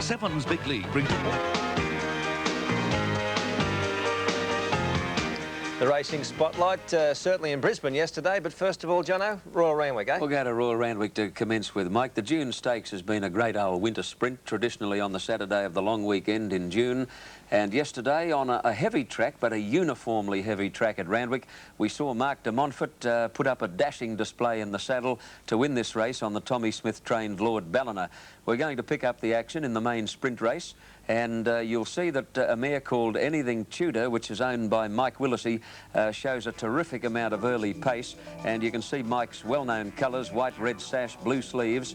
Seven's Big League brings... The racing spotlight, certainly in Brisbane yesterday, but first of all, Jono, Royal Randwick, eh? We'll go to Royal Randwick to commence with, Mike. The June Stakes has been a great old winter sprint, traditionally on the Saturday of the long weekend in June. And yesterday, on a heavy track, but a uniformly heavy track at Randwick, we saw Mark de Montfort put up a dashing display in the saddle to win this race on the Tommy Smith-trained Lord Ballina. We're going to pick up the action in the main sprint race, and you'll see that a mare called Anything Tudor, which is owned by Mike Willisey, shows a terrific amount of early pace, and you can see Mike's well-known colours, white, red sash, blue sleeves,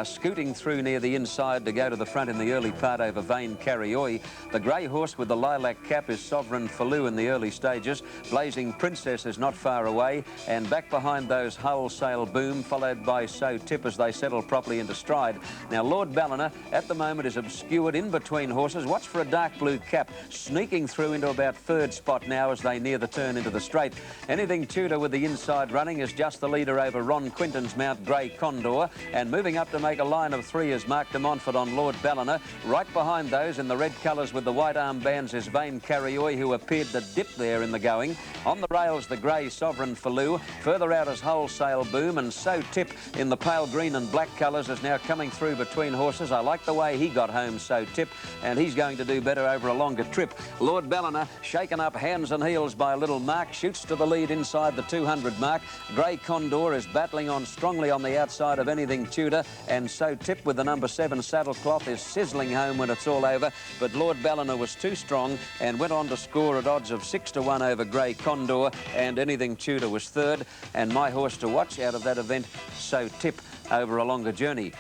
scooting through near the inside to go to the front in the early part over Vain Carrioi. The grey horse with the lilac cap is Sovereign Faloo in the early stages. Blazing Princess is not far away, and back behind those Wholesale Boom, followed by So Tip as they settle properly into stride. Now, Lord Ballina at the moment is obscured in between horses. Watch for a dark blue cap sneaking through into about third spot now as they near the turn into the straight. Anything Tudor with the inside running is just the leader over Ron Quinton's mount Grey Condor, and moving up to make a line of three is Mark de Montfort on Lord Ballina. Right behind those in the red colours with the white armbands is Vain Carrioi, who appeared to dip there in the going. On the rails, the grey Sovereign Faloo. Further out is Wholesale Boom, and So Tip in the pale green and black colours is now coming through between horses. I like the way he got home, So Tip, and he's going to do better over a longer trip. Lord Ballina shaken up hands and heels by a little mark, shoots to the lead inside the 200 mark. Grey Condor is battling on strongly on the outside of Anything Tudor, and So Tip with the number 7 saddlecloth is sizzling home when it's all over, but Lord Ballina was too strong and went on to score at odds of 6-1 over Grey Condor, and Anything Tudor was third, and my horse to watch out of that event, So Tip, over a longer journey.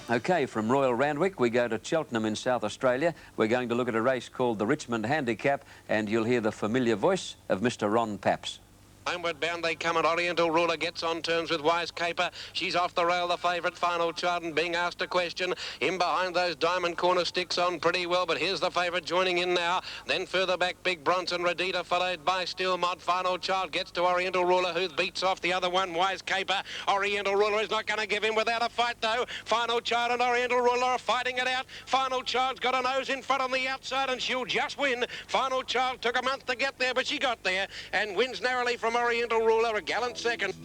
OK, from Royal Randwick, we go to Cheltenham in South Australia. We're going to look at a race called the Richmond Handicap, and you'll hear the familiar voice of Mr. Ron Paps. Homeward bound they come, and Oriental Ruler gets on terms with Wise Caper. She's off the rail, the favourite, Final Child, and being asked a question. In behind those Diamond Corner sticks on pretty well, but here's the favourite joining in now. Then further back, Big Bronson, Redita, followed by Steel Mod. Final Child gets to Oriental Ruler, who beats off the other one, Wise Caper. Oriental Ruler is not going to give in without a fight, though. Final Child and Oriental Ruler are fighting it out. Final Child's got a nose in front on the outside, and she'll just win. Final Child took a month to get there, but she got there, and wins narrowly from Oriental Ruler, a gallant second.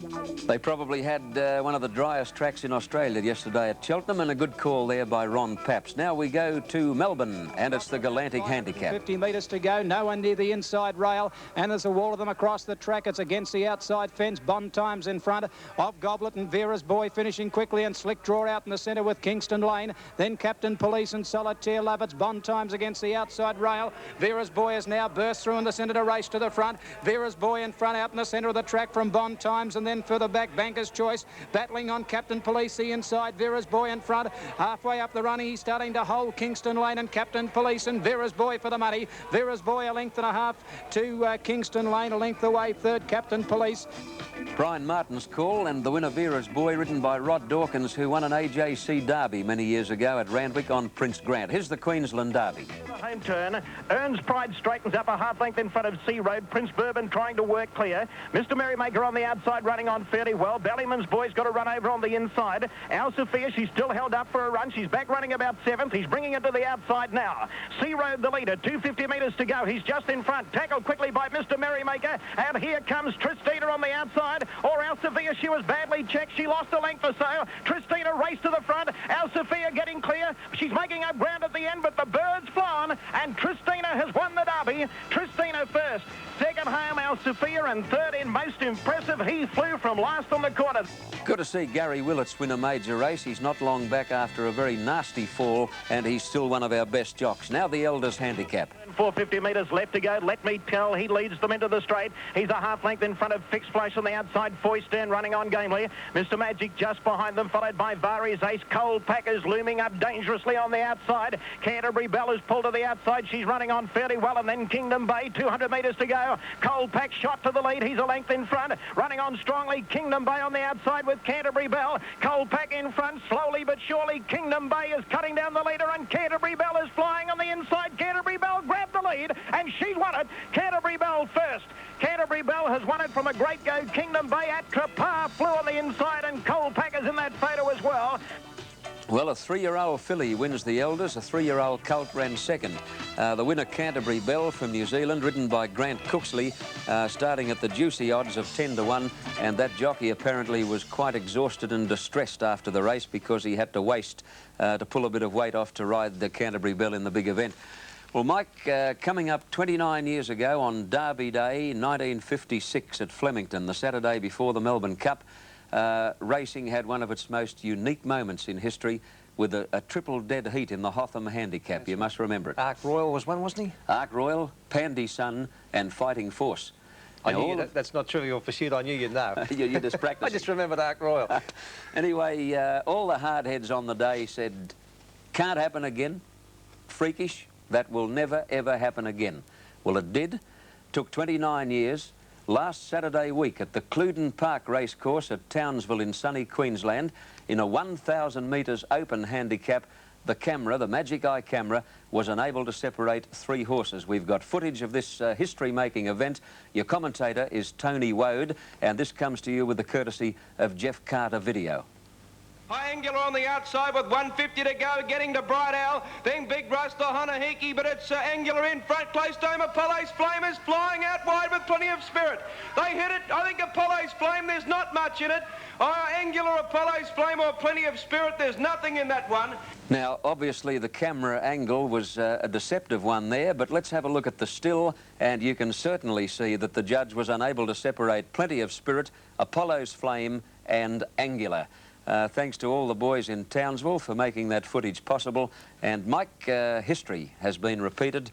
They probably had one of the driest tracks in Australia yesterday at Cheltenham, and a good call there by Ron Paps. Now we go to Melbourne, and it's the Galantic Handicap. 50 metres to go, no one near the inside rail, and there's a wall of them across the track. It's against the outside fence. Bond Times in front of Goblet, and Vera's Boy finishing quickly, and Slick Draw out in the centre with Kingston Lane. Then Captain Police and Solitaire Love. It's Bond Times against the outside rail. Vera's Boy has now burst through in the centre to race to the front. Vera's Boy in front out in the centre of the track from Bond Times, and then further back Banker's Choice battling on Captain Police the inside. Vera's Boy in front. Halfway up the run, he's starting to hold Kingston Lane and Captain Police, and Vera's Boy for the money. Vera's Boy a length and a half to Kingston Lane, a length away third Captain Police. Brian Martin's call, and the winner Vera's Boy, ridden by Rod Dawkins, who won an AJC Derby many years ago at Randwick on Prince Grant. Here's the Queensland Derby. Home turn. Earns Pride straightens up a half length in front of Sea Road. Prince Bourbon trying to work clear. Mr. Merrymaker on the outside running on fairly well. Ballyman's Boy's got to run over on the inside. Our Sophia, she's still held up for a run. She's back running about 7th. He's bringing it to the outside now. Sea Road the leader. 250 metres to go. He's just in front. Tackled quickly by Mr. Merrymaker. And here comes Tristina on the outside. Or Our Sophia, she was badly checked. She lost a length or so. Tristina raced to the front. Our Sophia getting clear. She's making up ground at the end, but the bird's flown, and Tristina has won the Derby. Tristina first. Second home, Our Sophia, and third in most impressive. He flew from last on the corner. Good to see Gary Willits win a major race. He's not long back after a very nasty fall, and he's still one of our best jocks. Now the Elders Handicap. 450 metres left to go. Let me tell, he leads them into the straight. He's a half length in front of Fixed Flash on the outside. Foystern running on gamely. Mr. Magic just behind them, followed by Vari's Ace. Cold Packers looming up dangerously on the outside. Canterbury Bell is pulled to the outside. She's running on fairly well, and then Kingdom Bay, 200 metres to go. Cold Pack shot to the lead. He's a length in front. Running on strongly, Kingdom Bay on the outside with Canterbury Bell. Cold Pack in front, slowly but surely. Kingdom Bay is cutting down the leader, and Canterbury Bell is flying on the inside. Canterbury Bell grabbed the lead, and she's won it. Canterbury Bell first. Canterbury Bell has won it from a great go. Kingdom Bay at Trapar flew on the inside, and Cold Pack is in that photo as well. Well, a 3-year-old filly wins the Elders. A 3-year-old colt ran second. The winner, Canterbury Belle from New Zealand, ridden by Grant Cooksley, starting at the juicy odds of 10-1. And that jockey apparently was quite exhausted and distressed after the race because he had to waste to pull a bit of weight off to ride the Canterbury Belle in the big event. Well, Mike, coming up 29 years ago on Derby Day, 1956 at Flemington, the Saturday before the Melbourne Cup, racing had one of its most unique moments in history with a triple dead heat in the Hotham handicap. You must remember it. Ark Royal was one, wasn't he? Ark Royal, Pandy Sun and Fighting Force. I knew that's not Trivial Pursuit. I knew you'd know. You just practiced. I just remembered Ark Royal. Anyway, all the hard heads on the day said, can't happen again, freakish, that will never ever happen again. Well, it did. Took 29 years. Last Saturday week at the Cluden Park racecourse at Townsville in sunny Queensland, in a 1,000 metres open handicap, the camera, the Magic Eye camera, was unable to separate 3 horses. We've got footage of this history-making event. Your commentator is Tony Wode, and this comes to you with the courtesy of Jeff Carter Video. High Angular on the outside with 150 to go, getting to Bright Owl, then Big Russ to Hanahiki, but it's Angular in front, close to him. Apollo's Flame is flying out wide with plenty of spirit. They hit it. I think Apollo's Flame, there's not much in it. Angular, Apollo's Flame or plenty of spirit, there's nothing in that one. Now, obviously, the camera angle was a deceptive one there, but let's have a look at the still, and you can certainly see that the judge was unable to separate Plenty of Spirit, Apollo's Flame and Angular. Thanks to all the boys in Townsville for making that footage possible. And Mike, history has been repeated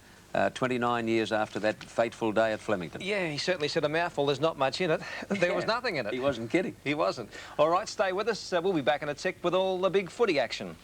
29 years after that fateful day at Flemington. Yeah, he certainly said a mouthful. There's not much in it. There was nothing in it. He wasn't kidding. He wasn't. All right, stay with us. We'll be back in a tick with all the big footy action.